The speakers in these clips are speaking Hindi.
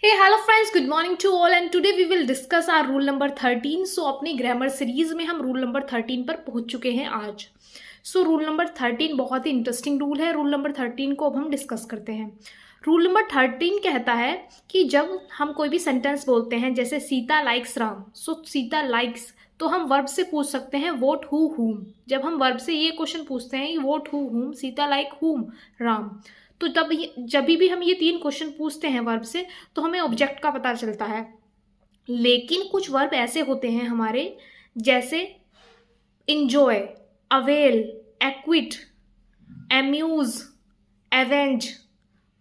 Hey, hello friends, good morning to all and today we will discuss our rule number 13. So अपनी ग्रामर सीरीज में हम रूल नंबर 13 पर पहुंच चुके हैं आज. सो रूल नंबर 13 बहुत ही इंटरेस्टिंग रूल है. रूल नंबर 13 को अब हम डिस्कस करते हैं. रूल नंबर 13 कहता है कि जब हम कोई भी सेंटेंस बोलते हैं जैसे सीता लाइक्स राम, सो सीता लाइक्स, तो हम वर्ब से पूछ सकते हैं वोट हु हुम. जब हम वर्ब से ये क्वेश्चन पूछते हैं वोट हु हुम, सीता लाइक हुम, राम, तो तब जब भी हम ये तीन क्वेश्चन पूछते हैं वर्ब से तो हमें ऑब्जेक्ट का पता चलता है. लेकिन कुछ वर्ब ऐसे होते हैं हमारे जैसे enjoy, avail, equity, amuse, avenge,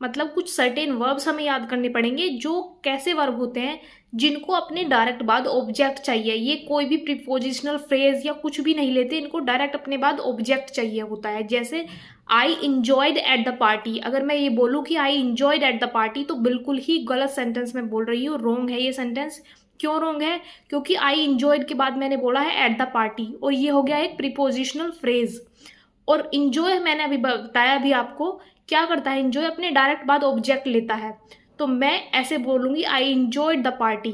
मतलब कुछ सर्टेन वर्ब्स हमें याद करने पड़ेंगे जो कैसे वर्ब होते हैं जिनको अपने डायरेक्ट बाद ऑब्जेक्ट चाहिए. ये कोई भी प्रीपोजिशनल फ्रेज या कुछ भी नहीं लेते, इनको डायरेक्ट अपने बाद ऑब्जेक्ट चाहिए होता है. जैसे आई इंजॉयड एट द पार्टी, अगर मैं ये बोलूँ कि आई इंजॉयड एट द पार्टी तो बिल्कुल ही गलत सेंटेंस में बोल रही हूँ, रॉन्ग है ये सेंटेंस. क्यों रॉन्ग है? क्योंकि आई इंजॉयड के बाद मैंने बोला है एट द पार्टी और ये हो गया एक प्रीपोजिशनल फ्रेज. और इंजॉय मैंने अभी बताया भी आपको क्या करता है, इंजॉय अपने डायरेक्ट बाद ऑब्जेक्ट लेता है. तो मैं ऐसे बोलूँगी आई इंजॉयड द पार्टी.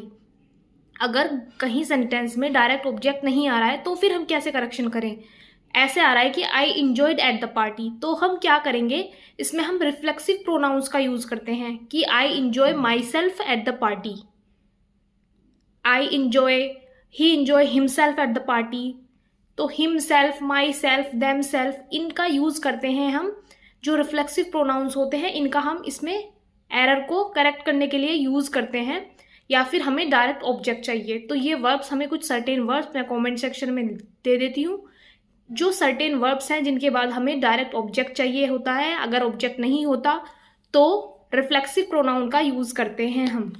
अगर कहीं सेंटेंस में डायरेक्ट ऑब्जेक्ट नहीं आ रहा है तो फिर हम कैसे करेक्शन करें? ऐसे आ रहा है कि आई इंजॉयड एट द पार्टी, तो हम क्या करेंगे, इसमें हम रिफ्लेक्सिव प्रोनाउंस का यूज करते हैं कि I enjoy myself at the party, I enjoy, he enjoy himself at the party. तो himself, myself, themself, इनका यूज करते हैं हम. जो रिफ्लेक्सिव प्रोनाउंस होते हैं इनका हम इसमें एरर को करेक्ट करने के लिए यूज करते हैं, या फिर हमें डायरेक्ट ऑब्जेक्ट चाहिए. तो ये वर्ब्स, हमें कुछ सर्टेन वर्ब्स मैं कमेंट सेक्शन में दे देती हूँ जो सर्टेन वर्ब्स हैं जिनके बाद हमें डायरेक्ट ऑब्जेक्ट चाहिए होता है. अगर ऑब्जेक्ट नहीं होता तो रिफ्लेक्सिव प्रोनाउन का यूज करते हैं हम.